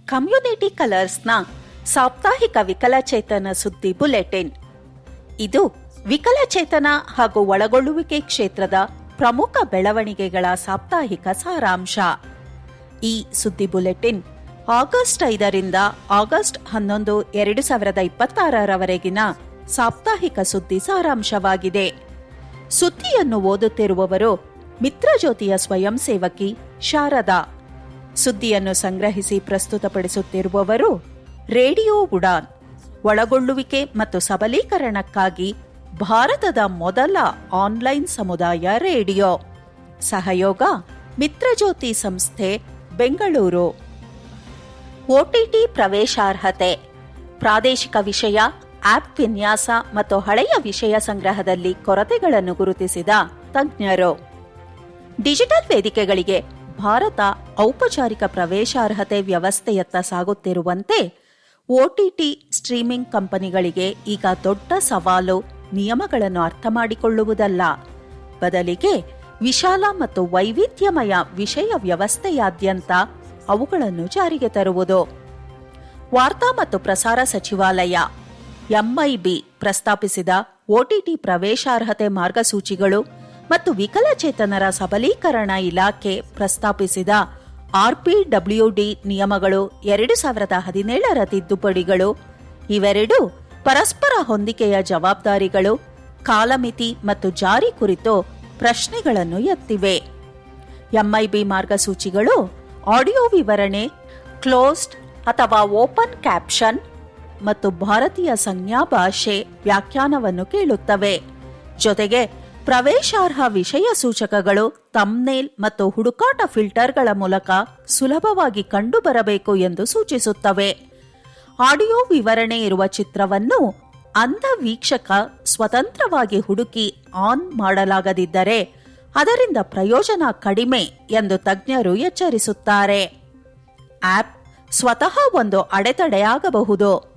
Community ಕಲರ್ಸ್ನ ಸಾಪ್ತಾಹಿಕ ವಿಕಲಚೇತನ ಸುದ್ದಿ ಬುಲೆಟಿನ್. ಇದು ವಿಕಲಚೇತನ ಹಾಗೂ ಒಳಗೊಳ್ಳುವಿಕೆ ಕ್ಷೇತ್ರದ ಪ್ರಮುಖ ಬೆಳವಣಿಗೆಗಳ ಸಾಪ್ತಾಹಿಕ ಸಾರಾಂಶ. ಈ ಸುದ್ದಿ ಬುಲೆಟಿನ್ ಆಗಸ್ಟ್ 5ರಿಂದ ಆಗಸ್ಟ್ 11, 2026 ಸಾಪ್ತಾಹಿಕ ಸುದ್ದಿ ಸಾರಾಂಶವಾಗಿದೆ. ಸುದ್ದಿಯನ್ನು ಓದುತ್ತಿರುವವರು ಮಿತ್ರಜ್ಯೋತಿಯ ಸ್ವಯಂ ಸೇವಕಿ ಶಾರದಾ. ಸುದ್ದಿಯನ್ನು ಸಂಗ್ರಹಿಸಿ ಪ್ರಸ್ತುತಪಡಿಸುತ್ತಿರುವವರು ರೇಡಿಯೋ ಉಡಾನ್, ಒಳಗೊಳ್ಳುವಿಕೆ ಮತ್ತು ಸಬಲೀಕರಣಕ್ಕಾಗಿ ಭಾರತದ ಮೊದಲ ಆನ್ಲೈನ್ ಸಮುದಾಯ ರೇಡಿಯೋ. ಸಹಯೋಗ ಮಿತ್ರಜ್ಯೋತಿ ಸಂಸ್ಥೆ, ಬೆಂಗಳೂರು. OTT ಪ್ರವೇಶಾರ್ಹತೆ, ಪ್ರಾದೇಶಿಕ ವಿಷಯ, ಆಪ್ ವಿನ್ಯಾಸ ಮತ್ತು ಹಳೆಯ ವಿಷಯ ಸಂಗ್ರಹದಲ್ಲಿ ಕೊರತೆಗಳನ್ನು ಗುರುತಿಸಿದ ತಜ್ಞರು. ಡಿಜಿಟಲ್ ವೇದಿಕೆಗಳಿಗೆ ಭಾರತ ಔಪಚಾರಿಕ ಪ್ರವೇಶಾರ್ಹತೆ ವ್ಯವಸ್ಥೆಯತ್ತ ಸಾಗುತ್ತಿರುವಂತೆ OTT ಸ್ಟ್ರೀಮಿಂಗ್ ಕಂಪನಿಗಳಿಗೆ ಈಗ ದೊಡ್ಡ ಸವಾಲು ನಿಯಮಗಳನ್ನು ಅರ್ಥ ಮಾಡಿಕೊಳ್ಳುವುದಲ್ಲ, ಬದಲಿಗೆ ವಿಶಾಲ ಮತ್ತು ವೈವಿಧ್ಯಮಯ ವಿಷಯ ವ್ಯವಸ್ಥೆಯಾದ್ಯಂತ ಅವುಗಳನ್ನು ಜಾರಿಗೆ ತರುವುದು. ವಾರ್ತಾ ಮತ್ತು ಪ್ರಸಾರ ಸಚಿವಾಲಯ MIB ಪ್ರಸ್ತಾಪಿಸಿದ OTT ಪ್ರವೇಶಾರ್ಹತೆ ಮಾರ್ಗಸೂಚಿಗಳು ಮತ್ತು ವಿಕಲಚೇತನರ ಸಬಲೀಕರಣ ಇಲಾಖೆ ಪ್ರಸ್ತಾಪಿಸಿದ RPWD ನಿಯಮಗಳು 2017 ತಿದ್ದುಪಡಿಗಳು ಇವೆರಡೂ ಪರಸ್ಪರ ಹೊಂದಿಕೆಯ ಜವಾಬ್ದಾರಿಗಳು, ಕಾಲಮಿತಿ ಮತ್ತು ಜಾರಿ ಕುರಿತು ಪ್ರಶ್ನೆಗಳನ್ನು ಎತ್ತಿವೆ. MIB ಮಾರ್ಗಸೂಚಿಗಳು ಆಡಿಯೋ ವಿವರಣೆ, ಕ್ಲೋಸ್ಡ್ ಅಥವಾ ಓಪನ್ ಕ್ಯಾಪ್ಷನ್ ಮತ್ತು ಭಾರತೀಯ ಸಂಜ್ಞಾ ಭಾಷೆ ವ್ಯಾಖ್ಯಾನವನ್ನು ಕೇಳುತ್ತವೆ. ಜೊತೆಗೆ ಪ್ರವೇಶಾರ್ಹ ವಿಷಯ ಸೂಚಕಗಳು ಥಂಬ್ನೇಲ್ ಮತ್ತು ಹುಡುಕಾಟ ಫಿಲ್ಟರ್ಗಳ ಮೂಲಕ ಸುಲಭವಾಗಿ ಕಂಡುಬರಬೇಕು ಎಂದು ಸೂಚಿಸುತ್ತವೆ. ಆಡಿಯೋ ವಿವರಣೆ ಇರುವ ಚಿತ್ರವನ್ನು ಅಂಧ ವೀಕ್ಷಕ ಸ್ವತಂತ್ರವಾಗಿ ಹುಡುಕಿ ಆನ್ ಮಾಡಲಾಗದಿದ್ದರೆ ಅದರಿಂದ ಪ್ರಯೋಜನ ಕಡಿಮೆ ಎಂದು ತಜ್ಞರು ಎಚ್ಚರಿಸುತ್ತಾರೆ. ಆಪ್ ಸ್ವತಃ ಒಂದು ಅಡೆತಡೆಯಾಗಬಹುದು.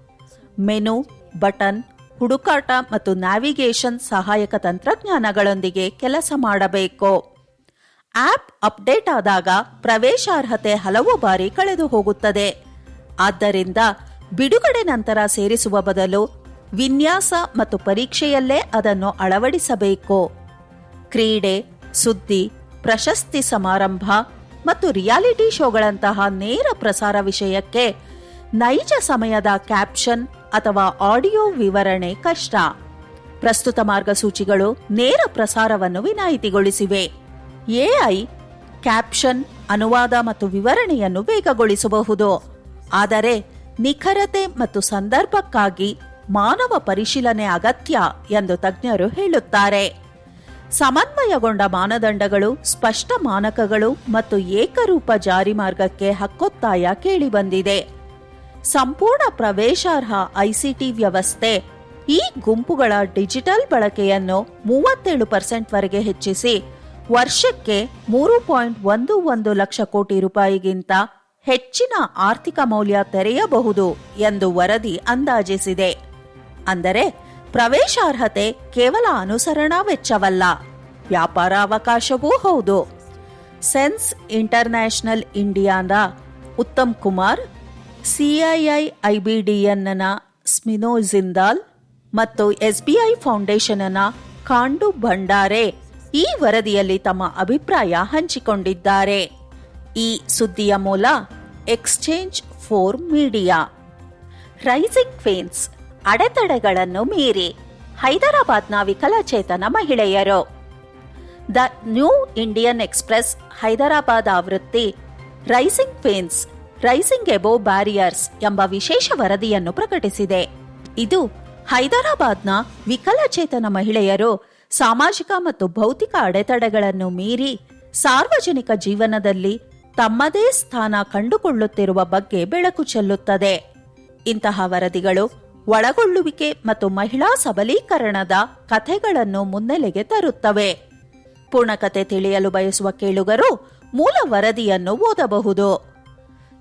ಮೆನು, ಬಟನ್, ಹುಡುಕಾಟ ಮತ್ತು ನ್ಯಾವಿಗೇಷನ್ ಸಹಾಯಕ ತಂತ್ರಜ್ಞಾನಗಳೊಂದಿಗೆ ಕೆಲಸ ಮಾಡಬೇಕು. ಆಪ್ ಅಪ್ಡೇಟ್ ಆದಾಗ ಪ್ರವೇಶಾರ್ಹತೆ ಹಲವು ಬಾರಿ ಕಳೆದು ಹೋಗುತ್ತದೆ. ಆದ್ದರಿಂದ ಬಿಡುಗಡೆ ನಂತರ ಸೇರಿಸುವ ಬದಲು ವಿನ್ಯಾಸ ಮತ್ತು ಪರೀಕ್ಷೆಯಲ್ಲೇ ಅದನ್ನು ಅಳವಡಿಸಬೇಕು. ಕ್ರೀಡೆ, ಸುದ್ದಿ, ಪ್ರಶಸ್ತಿ ಸಮಾರಂಭ ಮತ್ತು ರಿಯಾಲಿಟಿ ಶೋಗಳಂತಹ ನೇರ ಪ್ರಸಾರ ವಿಷಯಕ್ಕೆ ನೈಜ ಸಮಯದ ಕ್ಯಾಪ್ಷನ್ ಅಥವಾ ಆಡಿಯೋ ವಿವರಣೆ ಕಷ್ಟ. ಪ್ರಸ್ತುತ ಮಾರ್ಗಸೂಚಿಗಳು ನೇರ ಪ್ರಸಾರವನ್ನು ವಿನಾಯಿತಿಗೊಳಿಸಿವೆ. AI ಕ್ಯಾಪ್ಷನ್, ಅನುವಾದ ಮತ್ತು ವಿವರಣೆಯನ್ನು ವೇಗಗೊಳಿಸಬಹುದು, ಆದರೆ ನಿಖರತೆ ಮತ್ತು ಸಂದರ್ಭಕ್ಕಾಗಿ ಮಾನವ ಪರಿಶೀಲನೆ ಅಗತ್ಯ ಎಂದು ತಜ್ಞರು ಹೇಳುತ್ತಾರೆ. ಸಮನ್ವಯಗೊಂಡ ಮಾನದಂಡಗಳು, ಸ್ಪಷ್ಟ ಮಾನಕಗಳು ಮತ್ತು ಏಕರೂಪ ಜಾರಿ ಮಾರ್ಗಕ್ಕೆ ಹಕ್ಕೊತ್ತಾಯ ಕೇಳಿಬಂದಿದೆ. ಸಂಪೂರ್ಣ ಪ್ರವೇಶಾರ್ಹ ICT ವ್ಯವಸ್ಥೆ ಈ ಗುಂಪುಗಳ ಡಿಜಿಟಲ್ ಬಳಕೆಯನ್ನು 37% ವರೆಗೆ ಹೆಚ್ಚಿಸಿ ವರ್ಷಕ್ಕೆ 3.11 ಲಕ್ಷ ಕೋಟಿ ರೂಪಾಯಿಗಿಂತ ಹೆಚ್ಚಿನ ಆರ್ಥಿಕ ಮೌಲ್ಯ ತೆರೆಯಬಹುದು ಎಂದು ವರದಿ ಅಂದಾಜಿಸಿದೆ. ಅಂದರೆ ಪ್ರವೇಶಾರ್ಹತೆ ಕೇವಲ ಅನುಸರಣಾ ವೆಚ್ಚವಲ್ಲ, ವ್ಯಾಪಾರ ಅವಕಾಶವೂ ಹೌದು. ಸೆನ್ಸ್ ಇಂಟರ್ನ್ಯಾಷನಲ್ ಇಂಡಿಯಾದ ಉತ್ತಮ್ ಕುಮಾರ್, CII-IBDN ಸ್ಮಿನೋ ಜಿಂದಾಲ್ ಮತ್ತು SBI ಫೌಂಡೇಶನ್ನ ಕಾಂಡು ಭಂಡಾರೆ ಈ ವರದಿಯಲ್ಲಿ ತಮ್ಮ ಅಭಿಪ್ರಾಯ ಹಂಚಿಕೊಂಡಿದ್ದಾರೆ. ಈ ಸುದ್ದಿಯ ಮೂಲ ಎಕ್ಸ್ಚೇಂಜ್ ಫಾರ್ ಮೀಡಿಯಾ. ರೈಸಿಂಗ್ ಫೇನ್ಸ್, ಅಡೆತಡೆಗಳನ್ನು ಮೀರಿ ಹೈದರಾಬಾದ್ನ ವಿಕಲಚೇತನ ಮಹಿಳೆಯರು. The new Indian express Hyderabad ಆವೃತ್ತಿ ರೈಸಿಂಗ್ ಫೇನ್ಸ್, ರೈಸಿಂಗ್ ಎಬೋವ್ ಬ್ಯಾರಿಯರ್ಸ್ ಎಂಬ ವಿಶೇಷ ವರದಿಯನ್ನು ಪ್ರಕಟಿಸಿದೆ. ಇದು ಹೈದರಾಬಾದ್ನ ವಿಕಲಚೇತನ ಮಹಿಳೆಯರು ಸಾಮಾಜಿಕ ಮತ್ತು ಭೌತಿಕ ಅಡೆತಡೆಗಳನ್ನು ಮೀರಿ ಸಾರ್ವಜನಿಕ ಜೀವನದಲ್ಲಿ ತಮ್ಮದೇ ಸ್ಥಾನ ಕಂಡುಕೊಳ್ಳುತ್ತಿರುವ ಬಗ್ಗೆ ಬೆಳಕು ಚೆಲ್ಲುತ್ತದೆ. ಇಂತಹ ವರದಿಗಳು ಒಳಗೊಳ್ಳುವಿಕೆ ಮತ್ತು ಮಹಿಳಾ ಸಬಲೀಕರಣದ ಕಥೆಗಳನ್ನು ಮುನ್ನೆಲೆಗೆ ತರುತ್ತವೆ. ಪೂರ್ಣಕತೆ ತಿಳಿಯಲು ಬಯಸುವ ಕೇಳುಗರು ಮೂಲ ವರದಿಯನ್ನು ಓದಬಹುದು.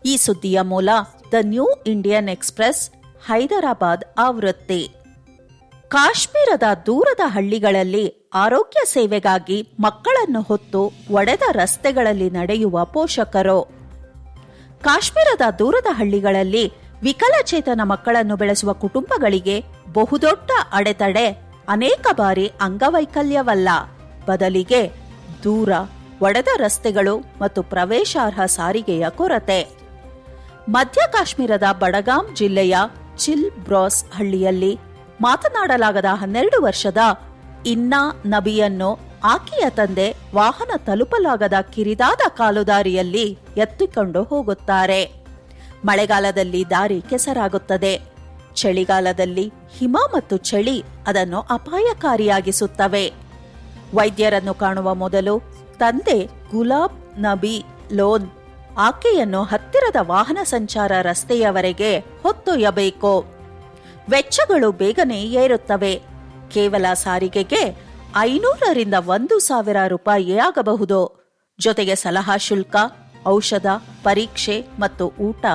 ಈ ಸುದ್ದಿಯ ಮೂಲ the new Indian express Hyderabad ಆವೃತ್ತಿ. ಕಾಶ್ಮೀರದ ದೂರದ ಹಳ್ಳಿಗಳಲ್ಲಿ ಆರೋಗ್ಯ ಸೇವೆಗಾಗಿ ಮಕ್ಕಳನ್ನು ಹೊತ್ತು ಒಡೆದ ರಸ್ತೆಗಳಲ್ಲಿ ನಡೆಯುವ ಪೋಷಕರು. ಕಾಶ್ಮೀರದ ದೂರದ ಹಳ್ಳಿಗಳಲ್ಲಿ ವಿಕಲಚೇತನ ಮಕ್ಕಳನ್ನು ಬೆಳೆಸುವ ಕುಟುಂಬಗಳಿಗೆ ಬಹುದೊಡ್ಡ ಅಡೆತಡೆ ಅನೇಕ ಬಾರಿ ಅಂಗವೈಕಲ್ಯವಲ್ಲ, ಬದಲಿಗೆ ದೂರ, ಒಡೆದ ರಸ್ತೆಗಳು ಮತ್ತು ಪ್ರವೇಶಾರ್ಹ ಸಾರಿಗೆಯ ಕೊರತೆ. ಮಧ್ಯ ಕಾಶ್ಮೀರದ ಬಡಗಾಮ್ ಜಿಲ್ಲೆಯ ಚಿಲ್ ಬ್ರಾಸ್ ಹಳ್ಳಿಯಲ್ಲಿ ಮಾತನಾಡಲಾಗದ 12 ವರ್ಷದ ಇನ್ನಾ ನಬಿಯನ್ನು ಆಕೆಯ ತಂದೆ ವಾಹನ ತಲುಪಲಾಗದ ಕಿರಿದಾದ ಕಾಲುದಾರಿಯಲ್ಲಿ ಎತ್ತಿಕೊಂಡು ಹೋಗುತ್ತಾರೆ. ಮಳೆಗಾಲದಲ್ಲಿ ದಾರಿ ಕೆಸರಾಗುತ್ತದೆ. ಚಳಿಗಾಲದಲ್ಲಿ ಹಿಮ ಮತ್ತು ಚಳಿ ಅದನ್ನು ಅಪಾಯಕಾರಿಯಾಗಿಸುತ್ತವೆ. ವೈದ್ಯರನ್ನು ಕಾಣುವ ಮೊದಲು ತಂದೆ ಗುಲಾಬ್ ನಬಿ ಲೋನ್ ಆಕೆಯನ್ನು ಹತ್ತಿರದ ವಾಹನ ಸಂಚಾರ ರಸ್ತೆಯವರೆಗೆ ಹೊತ್ತೊಯ್ಯಬೇಕು. ವೆಚ್ಚಗಳು ಬೇಗನೆ ಏರುತ್ತವೆ. ಕೇವಲ ಸಾರಿಗೆಗೆ 500ರಿಂದ 1,000 ರೂಪಾಯಿ ಆಗಬಹುದು. ಜೊತೆಗೆ ಸಲಹಾ ಶುಲ್ಕ, ಔಷಧ, ಪರೀಕ್ಷೆ ಮತ್ತು ಊಟ.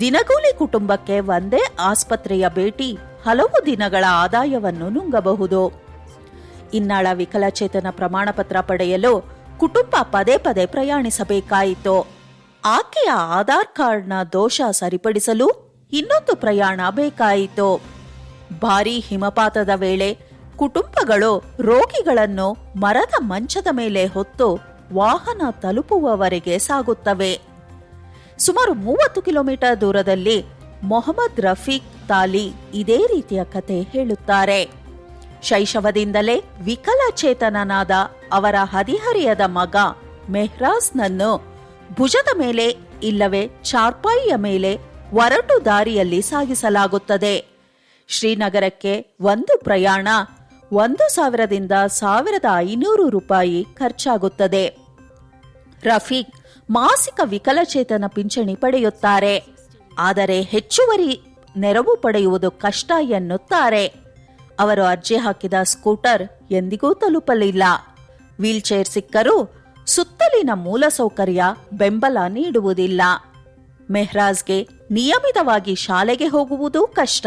ದಿನಗೂಲಿ ಕುಟುಂಬಕ್ಕೆ ಒಂದೇ ಆಸ್ಪತ್ರೆಯ ಭೇಟಿ ಹಲವು ದಿನಗಳ ಆದಾಯವನ್ನು ನುಂಗಬಹುದು. ಇನ್ನಾಳ ವಿಕಲಚೇತನ ಪ್ರಮಾಣಪತ್ರ ಪಡೆಯಲು ಕುಟುಂಬ ಪದೇ ಪದೇ ಪ್ರಯಾಣಿಸಬೇಕಾಯಿತು. ಆಕೆಯ ಆಧಾರ್ ಕಾರ್ಡ್ನ ದೋಷ ಸರಿಪಡಿಸಲು ಇನ್ನೊಂದು ಪ್ರಯಾಣ ಬೇಕಾಯಿತು. ಭಾರೀ ಹಿಮಪಾತದ ವೇಳೆ ಕುಟುಂಬಗಳು ರೋಗಿಗಳನ್ನು ಮರದ ಮಂಚದ ಮೇಲೆ ಹೊತ್ತು ವಾಹನ ತಲುಪುವವರೆಗೆ ಸಾಗುತ್ತವೆ. ಸುಮಾರು 30 ಕಿಲೋಮೀಟರ್ ದೂರದಲ್ಲಿ ಮೊಹಮ್ಮದ್ ರಫೀಕ್ ತಾಲಿ ಇದೇ ರೀತಿಯ ಕತೆ ಹೇಳುತ್ತಾರೆ. ಶೈಶವದಿಂದಲೇ ವಿಕಲಚೇತನನಾದ ಅವರ ಹದಿಹರೆಯದ ಮಗ ಮೆಹ್ರಾಜ್ನನ್ನು ಭುಜದ ಮೇಲೆ ಇಲ್ಲವೇ ಚಾರ್ಪಾಯಿಯ ಮೇಲೆ ಒರಟು ದಾರಿಯಲ್ಲಿ ಸಾಗಿಸಲಾಗುತ್ತದೆ. ಶ್ರೀನಗರಕ್ಕೆ ಒಂದು ಪ್ರಯಾಣ 1,000ದಿಂದ 1,500 ರೂಪಾಯಿ ಖರ್ಚಾಗುತ್ತದೆ. ರಫೀಕ್ ಮಾಸಿಕ ವಿಕಲಚೇತನ ಪಿಂಚಣಿ ಪಡೆಯುತ್ತಾರೆ. ಆದರೆ ಹೆಚ್ಚುವರಿ ನೆರವು ಪಡೆಯುವುದು ಕಷ್ಟ ಎನ್ನುತ್ತಾರೆ. ಅವರು ಅರ್ಜಿ ಹಾಕಿದ ಸ್ಕೂಟರ್ ಎಂದಿಗೂ ತಲುಪಲಿಲ್ಲ. ವೀಲ್ಚೇರ್ ಸಿಕ್ಕರೂ ಸುತ್ತಲಿನ ಮೂಲಸೌಕರ್ಯ ಬೆಂಬಲ ನೀಡುವುದಿಲ್ಲ. ಮೆಹ್ರಾಜ್ಗೆ ನಿಯಮಿತವಾಗಿ ಶಾಲೆಗೆ ಹೋಗುವುದೂ ಕಷ್ಟ.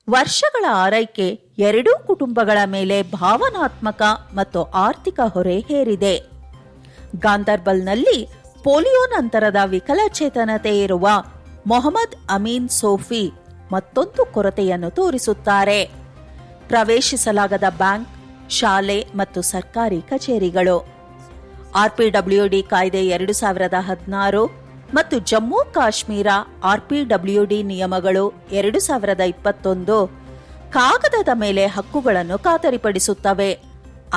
ವರ್ಷಗಳ ಆರೈಕೆ ಎರಡೂ ಕುಟುಂಬಗಳ ಮೇಲೆ ಭಾವನಾತ್ಮಕ ಮತ್ತು ಆರ್ಥಿಕ ಹೊರೆ ಹೇರಿದೆ. ಗಾಂದರ್ಬಲ್ನಲ್ಲಿ ಪೋಲಿಯೋ ನಂತರದ ವಿಕಲಚೇತನತೆ ಇರುವ ಮೊಹಮ್ಮದ್ ಅಮೀನ್ ಸೋಫಿ ಮತ್ತೊಂದು ಕೊರತೆಯನ್ನು ತೋರಿಸುತ್ತಾರೆ. ಪ್ರವೇಶಿಸಲಾಗದ ಬ್ಯಾಂಕ್, ಶಾಲೆ ಮತ್ತು ಸರ್ಕಾರಿ ಕಚೇರಿಗಳು. ಆರ್ಪಿಡಬ್ಲ್ಯೂಡಿ ಕಾಯ್ದೆ 2016 ಮತ್ತು ಜಮ್ಮು ಕಾಶ್ಮೀರ ಆರ್ಪಿಡಬ್ಲ್ಯೂಡಿ ನಿಯಮಗಳು 2021 ಕಾಗದದ ಮೇಲೆ ಹಕ್ಕುಗಳನ್ನು ಖಾತರಿಪಡಿಸುತ್ತವೆ.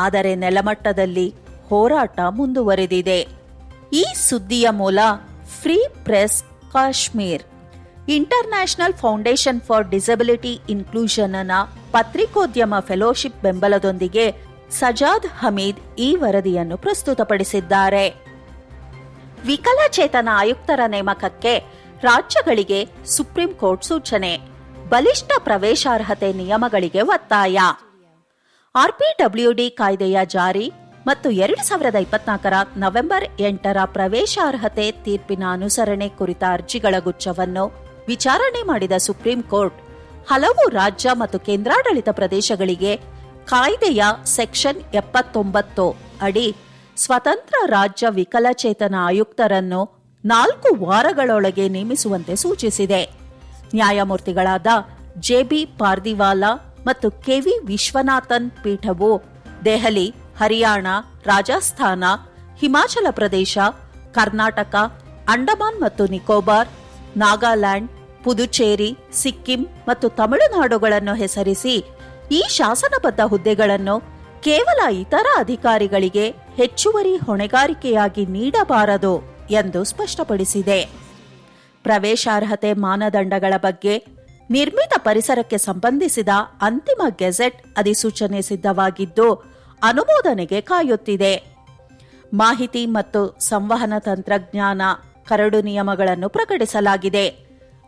ಆದರೆ ನೆಲಮಟ್ಟದಲ್ಲಿ ಹೋರಾಟ ಮುಂದುವರೆದಿದೆ. ಈ ಸುದ್ದಿಯ ಮೂಲ free press Kashmir. International foundation for disability ಇನ್ಕ್ಲೂಷನ್ನ ಪತ್ರಿಕೋದ್ಯಮ ಫೆಲೋಶಿಪ್ ಬೆಂಬಲದೊಂದಿಗೆ ಸಜಾದ್ ಹಮೀದ್ ಈ ವರದಿಯನ್ನು ಪ್ರಸ್ತುತಪಡಿಸಿದ್ದಾರೆ. ವಿಕಲಚೇತನ ಆಯುಕ್ತರ ನೇಮಕಕ್ಕೆ ರಾಜ್ಯಗಳಿಗೆ ಸುಪ್ರೀಂ ಕೋರ್ಟ್ ಸೂಚನೆ. ಬಲಿಷ್ಠ ಪ್ರವೇಶಾರ್ಹತೆ ನಿಯಮಗಳಿಗೆ ಒತ್ತಾಯ. ಆರ್ಪಿಡಬ್ಲ್ಯೂಡಿ ಕಾಯ್ದೆಯ ಜಾರಿ ಮತ್ತು 2024 ನವೆಂಬರ್ 8 ಪ್ರವೇಶಾರ್ಹತೆ ತೀರ್ಪಿನ ಅನುಸರಣೆ ಕುರಿತ ಅರ್ಜಿಗಳ ಗುಚ್ಛವನ್ನು ವಿಚಾರಣೆ ಮಾಡಿದ ಸುಪ್ರೀಂ ಕೋರ್ಟ್ ಹಲವು ರಾಜ್ಯ ಮತ್ತು ಕೇಂದ್ರಾಡಳಿತ ಪ್ರದೇಶಗಳಿಗೆ ಕಾಯ್ದೆಯ ಸೆಕ್ಷನ್ 79 ಅಡಿ ಸ್ವತಂತ್ರ ರಾಜ್ಯ ವಿಕಲಚೇತನ ಆಯುಕ್ತರನ್ನು 4 ವಾರಗಳೊಳಗೆ ನೇಮಿಸುವಂತೆ ಸೂಚಿಸಿದೆ. ನ್ಯಾಯಮೂರ್ತಿಗಳಾದ ಜೆಬಿ ಪಾರ್ದಿವಾಲಾ ಮತ್ತು ಕೆವಿ ವಿಶ್ವನಾಥನ್ ಪೀಠವು ದೆಹಲಿ, ಹರಿಯಾಣ, ರಾಜಸ್ಥಾನ, ಹಿಮಾಚಲ ಪ್ರದೇಶ, ಕರ್ನಾಟಕ, ಅಂಡಮಾನ್ ಮತ್ತು ನಿಕೋಬಾರ್, ನಾಗಾಲ್ಯಾಂಡ್, ಪುದುಚೇರಿ, ಸಿಕ್ಕಿಂ ಮತ್ತು ತಮಿಳುನಾಡುಗಳನ್ನು ಹೆಸರಿಸಿ ಈ ಶಾಸನಬದ್ಧ ಹುದ್ದೆಗಳನ್ನು ಕೇವಲ ಇತರ ಅಧಿಕಾರಿಗಳಿಗೆ ಹೆಚ್ಚುವರಿ ಹೊಣೆಗಾರಿಕೆಯಾಗಿ ನೀಡಬಾರದು ಎಂದು ಸ್ಪಷ್ಟಪಡಿಸಿದೆ. ಪ್ರವೇಶಾರ್ಹತೆ ಮಾನದಂಡಗಳ ಬಗ್ಗೆ ನಿರ್ಮಿತ ಪರಿಸರಕ್ಕೆ ಸಂಬಂಧಿಸಿದ ಅಂತಿಮ ಗೆಜೆಟ್ ಅಧಿಸೂಚನೆ ಸಿದ್ಧವಾಗಿದ್ದು ಅನುಮೋದನೆಗೆ ಕಾಯುತ್ತಿದೆ. ಮಾಹಿತಿ ಮತ್ತು ಸಂವಹನ ತಂತ್ರಜ್ಞಾನ ಕರಡು ನಿಯಮಗಳನ್ನು ಪ್ರಕಟಿಸಲಾಗಿದೆ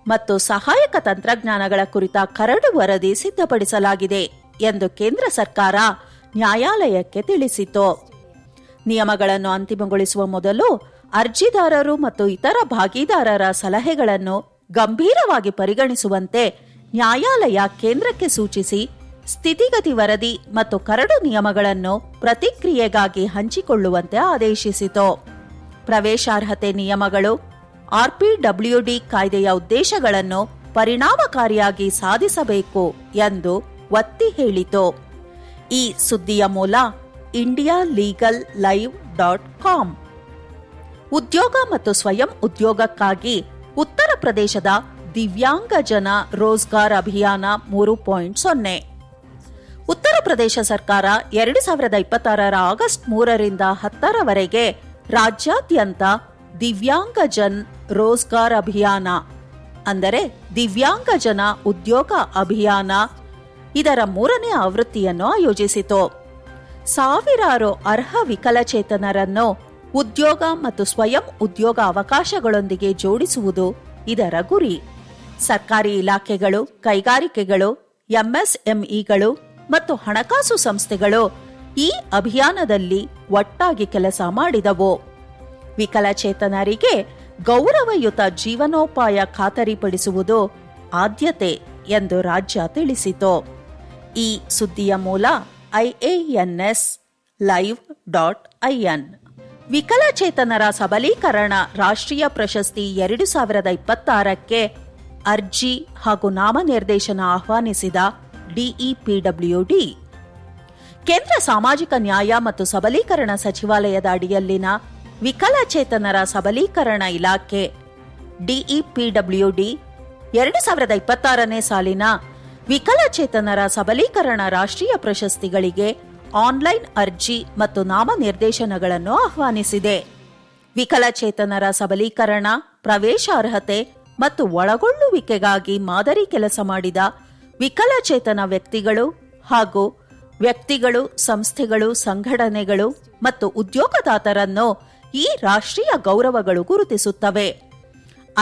ಮತ್ತು ಸಹಾಯಕ ತಂತ್ರಜ್ಞಾನಗಳ ಕುರಿತ ಕರಡು ವರದಿ ಸಿದ್ಧಪಡಿಸಲಾಗಿದೆ ಎಂದು ಕೇಂದ್ರ ಸರ್ಕಾರ ನ್ಯಾಯಾಲಯಕ್ಕೆ ತಿಳಿಸಿತು. ನಿಯಮಗಳನ್ನು ಅಂತಿಮಗೊಳಿಸುವ ಮೊದಲು ಅರ್ಜಿದಾರರು ಮತ್ತು ಇತರ ಭಾಗಿದಾರರ ಸಲಹೆಗಳನ್ನು ಗಂಭೀರವಾಗಿ ಪರಿಗಣಿಸುವಂತೆ ನ್ಯಾಯಾಲಯ ಕೇಂದ್ರಕ್ಕೆ ಸೂಚಿಸಿ ಸ್ಥಿತಿಗತಿ ವರದಿ ಮತ್ತು ಕರಡು ನಿಯಮಗಳನ್ನು ಪ್ರತಿಕ್ರಿಯೆಗಾಗಿ ಹಂಚಿಕೊಳ್ಳುವಂತೆ ಆದೇಶಿಸಿತು. ಪ್ರವೇಶಾರ್ಹತೆ ನಿಯಮಗಳು ಆರ್ಪಿಡಬ್ಲ್ಯೂಡಿ ಕಾಯ್ದೆಯ ಉದ್ದೇಶಗಳನ್ನು ಪರಿಣಾಮಕಾರಿಯಾಗಿ ಸಾಧಿಸಬೇಕು ಎಂದು ಒತ್ತಿ ಹೇಳಿತು. ಈ ಸುದ್ದಿಯ ಮೂಲ ಇಂಡಿಯಾ ಲೀಗಲ್ live.com. ಉದ್ಯೋಗ ಮತ್ತು ಸ್ವಯಂ ಉದ್ಯೋಗಕ್ಕಾಗಿ ಉತ್ತರ ಪ್ರದೇಶದ ದಿವ್ಯಾಂಗಜನ ರೋಜ್ಗಾರ್ ಅಭಿಯಾನ 3.0. ಉತ್ತರ ಪ್ರದೇಶ ಸರ್ಕಾರ 2026 ಆಗಸ್ಟ್ 3ರಿಂದ 10ರವರೆಗೆ ರಾಜ್ಯಾದ್ಯಂತ ದಿವ್ಯಾಂಗಜನ್ ರೋಜ್ಗಾರ್ ಅಭಿಯಾನ ಅಂದರೆ ದಿವ್ಯಾಂಗಜನ ಉದ್ಯೋಗ ಅಭಿಯಾನ ಇದರ 3ನೇ ಆವೃತ್ತಿಯನ್ನು ಆಯೋಜಿಸಿತು. ಸಾವಿರಾರು ಅರ್ಹ ವಿಕಲಚೇತನರನ್ನು ಉದ್ಯೋಗ ಮತ್ತು ಸ್ವಯಂ ಉದ್ಯೋಗ ಅವಕಾಶಗಳೊಂದಿಗೆ ಜೋಡಿಸುವುದು ಇದರ ಗುರಿ. ಸರ್ಕಾರಿ ಇಲಾಖೆಗಳು, ಕೈಗಾರಿಕೆಗಳು, ಎಂಎಸ್ಎಂಇಗಳು ಮತ್ತು ಹಣಕಾಸು ಸಂಸ್ಥೆಗಳು ಈ ಅಭಿಯಾನದಲ್ಲಿ ಒಟ್ಟಾಗಿ ಕೆಲಸ ಮಾಡಿದವು. ವಿಕಲಚೇತನರಿಗೆ ಗೌರವಯುತ ಜೀವನೋಪಾಯ ಖಾತರಿಪಡಿಸುವುದು ಆದ್ಯತೆ ಎಂದು ರಾಜ್ಯ ತಿಳಿಸಿತು. ಈ ಸುದ್ದಿಯ ಮೂಲ IANS live.in. ವಿಕಲಚೇತನರ ಸಬಲೀಕರಣ ರಾಷ್ಟ್ರೀಯ ಪ್ರಶಸ್ತಿ 2026ಕ್ಕೆ ಅರ್ಜಿ ಹಾಗೂ ನಾಮನಿರ್ದೇಶನ ಆಹ್ವಾನಿಸಿದ DEPWD. ಕೇಂದ್ರ ಸಾಮಾಜಿಕ ನ್ಯಾಯ ಮತ್ತು ಸಬಲೀಕರಣ ಸಚಿವಾಲಯದ ಅಡಿಯಲ್ಲಿನ ವಿಕಲಚೇತನರ ಸಬಲೀಕರಣ ಇಲಾಖೆ DEPWD 2026ನೇ ಸಾಲಿನ ವಿಕಲಚೇತನರ ಸಬಲೀಕರಣ ರಾಷ್ಟ್ರೀಯ ಪ್ರಶಸ್ತಿಗಳಿಗೆ ಆನ್ಲೈನ್ ಅರ್ಜಿ ಮತ್ತು ನಾಮನಿರ್ದೇಶನಗಳನ್ನು ಆಹ್ವಾನಿಸಿದೆ. ವಿಕಲಚೇತನರ ಸಬಲೀಕರಣ, ಪ್ರವೇಶಾರ್ಹತೆ ಮತ್ತು ಒಳಗೊಳ್ಳುವಿಕೆಗಾಗಿ ಮಾದರಿ ಕೆಲಸ ಮಾಡಿದ ವಿಕಲಚೇತನ ವ್ಯಕ್ತಿಗಳು, ಸಂಸ್ಥೆಗಳು, ಸಂಘಟನೆಗಳು ಮತ್ತು ಉದ್ಯೋಗದಾತರನ್ನು ಈ ರಾಷ್ಟ್ರೀಯ ಗೌರವಗಳು ಗುರುತಿಸುತ್ತವೆ.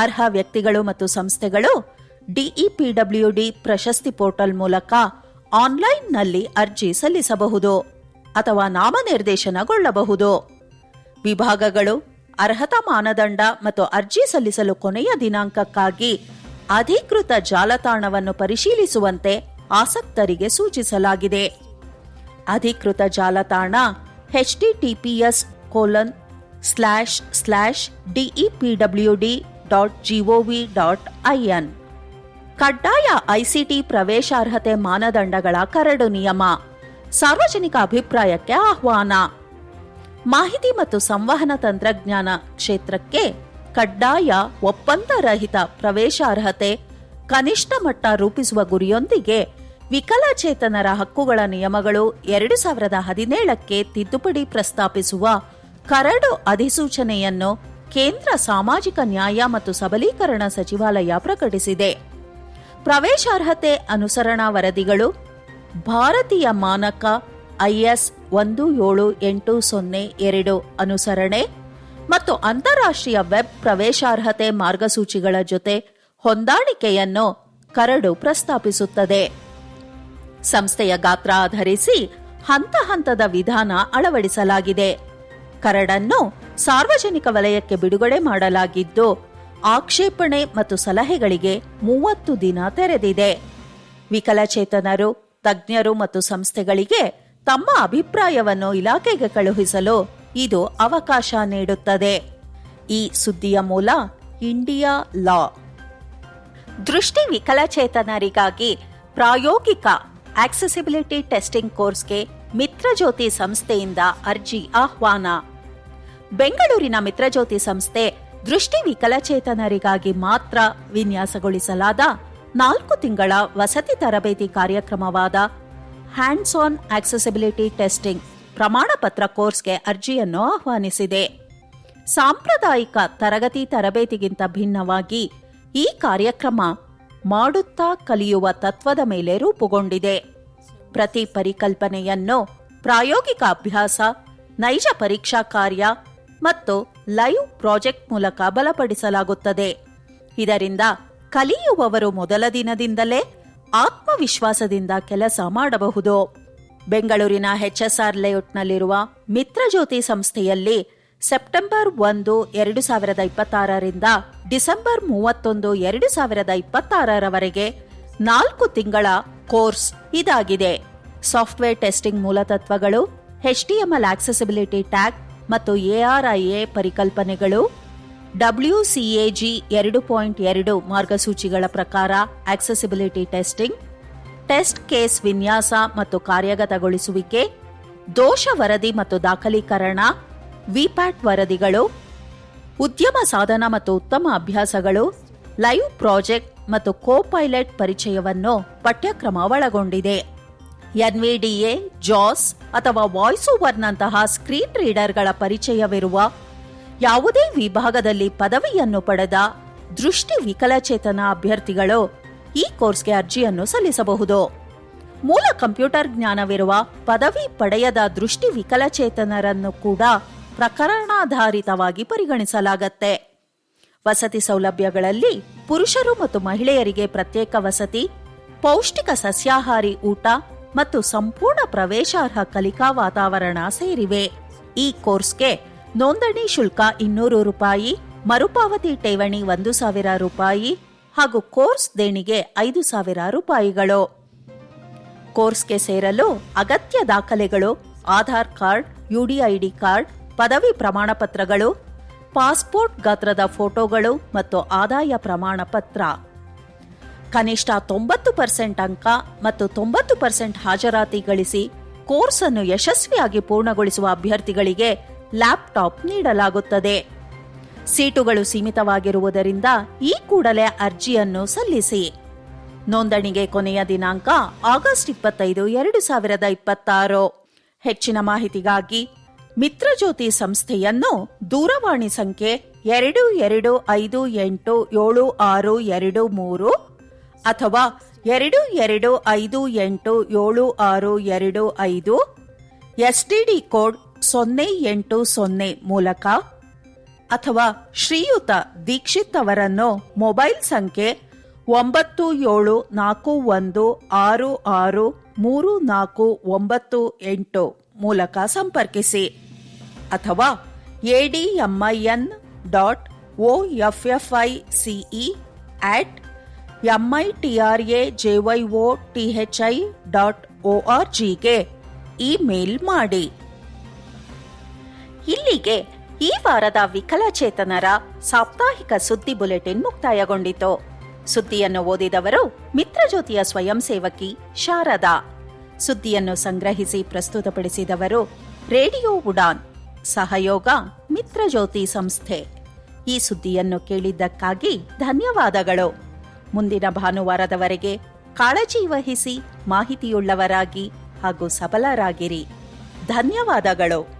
ಅರ್ಹ ವ್ಯಕ್ತಿಗಳು ಮತ್ತು ಸಂಸ್ಥೆಗಳು DEPWD ಪ್ರಶಸ್ತಿ ಪೋರ್ಟಲ್ ಮೂಲಕ ಆನ್ಲೈನ್ನಲ್ಲಿ ಅರ್ಜಿ ಸಲ್ಲಿಸಬಹುದು ಅಥವಾ ನಾಮನಿರ್ದೇಶನಗೊಳ್ಳಬಹುದು. ವಿಭಾಗಗಳು ಅರ್ಹತಾ ಮಾನದಂಡ ಮತ್ತು ಅರ್ಜಿ ಸಲ್ಲಿಸಲು ಕೊನೆಯ ದಿನಾಂಕಕ್ಕಾಗಿ ಅಧಿಕೃತ ಜಾಲತಾಣವನ್ನು ಪರಿಶೀಲಿಸುವಂತೆ ಆಸಕ್ತರಿಗೆ ಸೂಚಿಸಲಾಗಿದೆ. ಅಧಿಕೃತ ಜಾಲತಾಣ https://depwd.gov.in. ಕಡ್ಡಾಯ ಐಸಿಟಿ ಪ್ರವೇಶಾರ್ಹತೆ ಮಾನದಂಡಗಳ ಕರಡು ನಿಯಮ, ಸಾರ್ವಜನಿಕ ಅಭಿಪ್ರಾಯಕ್ಕೆ ಆಹ್ವಾನ. ಮಾಹಿತಿ ಮತ್ತು ಸಂವಹನ ತಂತ್ರಜ್ಞಾನ ಕ್ಷೇತ್ರಕ್ಕೆ ಕಡ್ಡಾಯ ಒಪ್ಪಂದರಹಿತ ಪ್ರವೇಶಾರ್ಹತೆ ಕನಿಷ್ಠ ಮಟ್ಟ ರೂಪಿಸುವ ಗುರಿಯೊಂದಿಗೆ ವಿಕಲಚೇತನರ ಹಕ್ಕುಗಳ ನಿಯಮಗಳು 2017ಕ್ಕೆ ತಿದ್ದುಪಡಿ ಪ್ರಸ್ತಾಪಿಸುವ ಕರಡು ಅಧಿಸೂಚನೆಯನ್ನು ಕೇಂದ್ರ ಸಾಮಾಜಿಕ ನ್ಯಾಯ ಮತ್ತು ಸಬಲೀಕರಣ ಸಚಿವಾಲಯ ಪ್ರಕಟಿಸಿದೆ. ಪ್ರವೇಶಾರ್ಹತೆ ಅನುಸರಣಾ ವರದಿಗಳು, ಭಾರತೀಯ ಮಾನಕ IS 17802 ಅನುಸರಣೆ ಮತ್ತು ಅಂತಾರಾಷ್ಟ್ರೀಯ ವೆಬ್ ಪ್ರವೇಶಾರ್ಹತೆ ಮಾರ್ಗಸೂಚಿಗಳ ಜೊತೆ ಹೊಂದಾಣಿಕೆಯನ್ನು ಕರಡು ಪ್ರಸ್ತಾಪಿಸುತ್ತದೆ. ಸಂಸ್ಥೆಯ ಗಾತ್ರ ಆಧರಿಸಿ ಹಂತ ಹಂತದ ವಿಧಾನ ಅಳವಡಿಸಲಾಗಿದೆ. ಕರಡನ್ನು ಸಾರ್ವಜನಿಕ ವಲಯಕ್ಕೆ ಬಿಡುಗಡೆ ಮಾಡಲಾಗಿದ್ದು, ಆಕ್ಷೇಪಣೆ ಮತ್ತು ಸಲಹೆಗಳಿಗೆ 30 ದಿನ ತೆರೆದಿದೆ. ವಿಕಲಚೇತನರು, ತಜ್ಞರು ಮತ್ತು ಸಂಸ್ಥೆಗಳಿಗೆ ತಮ್ಮ ಅಭಿಪ್ರಾಯವನ್ನು ಇಲಾಖೆಗೆ ಕಳುಹಿಸಲು ಇದು ಅವಕಾಶ ನೀಡುತ್ತದೆ. ಈ ಸುದ್ದಿಯ ಮೂಲ ಇಂಡಿಯಾ ಲಾ. ದೃಷ್ಟಿ ವಿಕಲಚೇತನರಿಗಾಗಿ ಪ್ರಾಯೋಗಿಕ ಆಕ್ಸೆಸಿಬಿಲಿಟಿ ಟೆಸ್ಟಿಂಗ್ ಕೋರ್ಸ್ಗೆ ಮಿತ್ರಜ್ಯೋತಿ ಸಂಸ್ಥೆಯಿಂದ ಅರ್ಜಿ ಆಹ್ವಾನ. ಬೆಂಗಳೂರಿನ ಮಿತ್ರಜ್ಯೋತಿ ಸಂಸ್ಥೆ ದೃಷ್ಟಿ ವಿಕಲಚೇತನರಿಗಾಗಿ ಮಾತ್ರ ವಿನ್ಯಾಸಗೊಳಿಸಲಾದ 4 ತಿಂಗಳ ವಸತಿ ತರಬೇತಿ ಕಾರ್ಯಕ್ರಮವಾದ ಹ್ಯಾಂಡ್ಸ್ ಆನ್ ಆಕ್ಸೆಸಿಬಿಲಿಟಿ ಟೆಸ್ಟಿಂಗ್ ಪ್ರಮಾಣಪತ್ರ ಕೋರ್ಸ್ಗೆ ಅರ್ಜಿಯನ್ನು ಆಹ್ವಾನಿಸಿದೆ. ಸಾಂಪ್ರದಾಯಿಕ ತರಬೇತಿಗಿಂತ ಭಿನ್ನವಾಗಿ ಈ ಕಾರ್ಯಕ್ರಮ ಮಾಡುತ್ತಾ ಕಲಿಯುವ ತತ್ವದ ಮೇಲೆ ರೂಪುಗೊಂಡಿದೆ. ಪ್ರತಿ ಪರಿಕಲ್ಪನೆಯನ್ನು ಪ್ರಾಯೋಗಿಕ ಅಭ್ಯಾಸ, ನೈಜ ಪರೀಕ್ಷಾ ಕಾರ್ಯ ಮತ್ತು ಲೈವ್ ಪ್ರಾಜೆಕ್ಟ್ ಮೂಲಕ ಬಲಪಡಿಸಲಾಗುತ್ತದೆ. ಇದರಿಂದ ಕಲಿಯುವವರು ಮೊದಲ ದಿನದಿಂದಲೇ ಆತ್ಮವಿಶ್ವಾಸದಿಂದ ಕೆಲಸ ಮಾಡಬಹುದು. ಬೆಂಗಳೂರಿನ HSR ಲೇಔಟ್ನಲ್ಲಿರುವ ಮಿತ್ರಜ್ಯೋತಿ ಸಂಸ್ಥೆಯಲ್ಲಿ ಸೆಪ್ಟೆಂಬರ್ 1, 2026ರಿಂದ ಡಿಸೆಂಬರ್ 31, 2026ರವರೆಗೆ 4 ತಿಂಗಳ ಕೋರ್ಸ್ ಇದಾಗಿದೆ. ಸಾಫ್ಟ್ವೇರ್ ಟೆಸ್ಟಿಂಗ್ ಮೂಲತತ್ವಗಳು, HTML ಆಕ್ಸೆಸಿಬಿಲಿಟಿ ಟ್ಯಾಗ್ ಮತ್ತು ARIA ಪರಿಕಲ್ಪನೆಗಳು, WCAG 2.2 ಮಾರ್ಗಸೂಚಿಗಳ ಪ್ರಕಾರ ಆಕ್ಸೆಸಿಬಿಲಿಟಿ ಟೆಸ್ಟಿಂಗ್, ಟೆಸ್ಟ್ ಕೇಸ್ ವಿನ್ಯಾಸ ಮತ್ತು ಕಾರ್ಯಗತಗೊಳಿಸುವಿಕೆ, ದೋಷ ವರದಿ ಮತ್ತು ದಾಖಲೀಕರಣ, ವಿಪ್ಯಾಟ್ ವರದಿಗಳು, ಉದ್ಯಮ ಸಾಧನ ಮತ್ತು ಉತ್ತಮ ಅಭ್ಯಾಸಗಳು, ಲೈವ್ ಪ್ರಾಜೆಕ್ಟ್ ಮತ್ತು ಕೋ-ಪೈಲಟ್ ಪರಿಚಯವನ್ನು ಪಠ್ಯಕ್ರಮ ಒಳಗೊಂಡಿದೆ. NVDA, JAWS ಅಥವಾ ವಾಯ್ಸ್ ಓವರ್ನಂತಹ ಸ್ಕ್ರೀನ್ ರೀಡರ್ಗಳ ಪರಿಚಯವಿರುವ ಯಾವುದೇ ವಿಭಾಗದಲ್ಲಿ ಪದವಿಯನ್ನು ಪಡೆದ ದೃಷ್ಟಿ ವಿಕಲಚೇತನ ಅಭ್ಯರ್ಥಿಗಳು ಈ ಕೋರ್ಸ್ಗೆ ಅರ್ಜಿಯನ್ನು ಸಲ್ಲಿಸಬಹುದು. ಮೂಲ ಕಂಪ್ಯೂಟರ್ ಜ್ಞಾನವಿರುವ ಪದವಿ ಪಡೆಯದ ದೃಷ್ಟಿ ವಿಕಲಚೇತನರನ್ನು ಕೂಡ ಪ್ರಕರಣಾಧಾರಿತವಾಗಿ ಪರಿಗಣಿಸಲಾಗುತ್ತೆ. ವಸತಿ ಸೌಲಭ್ಯಗಳಲ್ಲಿ ಪುರುಷರು ಮತ್ತು ಮಹಿಳೆಯರಿಗೆ ಪ್ರತ್ಯೇಕ ವಸತಿ, ಪೌಷ್ಟಿಕ ಸಸ್ಯಾಹಾರಿ ಊಟ ಮತ್ತು ಸಂಪೂರ್ಣ ಪ್ರವೇಶಾರ್ಹ ಕಲಿಕಾ ವಾತಾವರಣ ಸೇರಿವೆ. ಈ ಕೋರ್ಸ್ಗೆ ನೋಂದಣಿ ಶುಲ್ಕ ₹200, ಮರುಪಾವತಿ ಠೇವಣಿ ₹1,000 ಹಾಗೂ ಕೋರ್ಸ್ ದೇಣಿಗೆ ₹5,000. ಕೋರ್ಸ್ಗೆ ಸೇರಲು ಅಗತ್ಯ ದಾಖಲೆಗಳು ಆಧಾರ್ ಕಾರ್ಡ್, UDID ಕಾರ್ಡ್, ಪದವಿ ಪ್ರಮಾಣ ಪತ್ರಗಳು, ಪಾಸ್ಪೋರ್ಟ್ ಗಾತ್ರದ ಫೋಟೋಗಳು ಮತ್ತು ಆದಾಯ ಪ್ರಮಾಣ ಪತ್ರ. ಕನಿಷ್ಠ 90% ಅಂಕ ಮತ್ತು 90% ಹಾಜರಾತಿ ಗಳಿಸಿ ಕೋರ್ಸ್ ಅನ್ನು ಯಶಸ್ವಿಯಾಗಿ ಪೂರ್ಣಗೊಳಿಸುವ ಅಭ್ಯರ್ಥಿಗಳಿಗೆ ಲ್ಯಾಪ್ಟಾಪ್ ನೀಡಲಾಗುತ್ತದೆ. ಸೀಟುಗಳು ಸೀಮಿತವಾಗಿರುವುದರಿಂದ ಈ ಕೂಡಲೇ ಅರ್ಜಿಯನ್ನು ಸಲ್ಲಿಸಿ. ನೋಂದಣಿಗೆ ಕೊನೆಯ ದಿನಾಂಕ ಆಗಸ್ಟ್ 25, 2026. ಹೆಚ್ಚಿನ ಮಾಹಿತಿಗಾಗಿ ಮಿತ್ರಜ್ಯೋತಿ ಸಂಸ್ಥೆಯನ್ನು ದೂರವಾಣಿ ಸಂಖ್ಯೆ 22587623 ಅಥವಾ 22587625 STD ಕೋಡ್ 080 ಮೂಲಕ ಅಥವಾ ಶ್ರೀಯುತ ದೀಕ್ಷಿತ್ ಅವರನ್ನು ಮೊಬೈಲ್ ಸಂಖ್ಯೆ 9741663498 ಮೂಲಕ ಸಂಪರ್ಕಿಸಿ ಅಥವಾ admin.office@mitrajothi.org ಇಮೇಲ್ ಮಾಡಿ. ಇಲ್ಲಿಗೆ ಈ ವಾರದ ವಿಕಲಚೇತನರ ಸಾಪ್ತಾಹಿಕ ಸುದ್ದಿ ಬುಲೆಟಿನ್ ಮುಕ್ತಾಯಗೊಂಡಿತು. ಸುದ್ದಿಯನ್ನು ಓದಿದವರು ಮಿತ್ರಜ್ಯೋತಿಯ ಸ್ವಯಂ ಸೇವಕಿ ಶಾರದಾ. ಸುದ್ದಿಯನ್ನು ಸಂಗ್ರಹಿಸಿ ಪ್ರಸ್ತುತಪಡಿಸಿದವರು ರೇಡಿಯೋ ಉಡಾನ್, ಸಹಯೋಗ ಮಿತ್ರಜ್ಯೋತಿ ಸಂಸ್ಥೆ. ಈ ಸುದ್ದಿಯನ್ನು ಕೇಳಿದ್ದಕ್ಕಾಗಿ ಧನ್ಯವಾದಗಳು. ಮುಂದಿನ ಭಾನುವಾರದವರೆಗೆ ಕಾಳಜಿ ವಹಿಸಿ ಮಾಹಿತಿಯುಳ್ಳವರಾಗಿ ಹಾಗೂ ಸಬಲರಾಗಿರಿ. ಧನ್ಯವಾದಗಳು.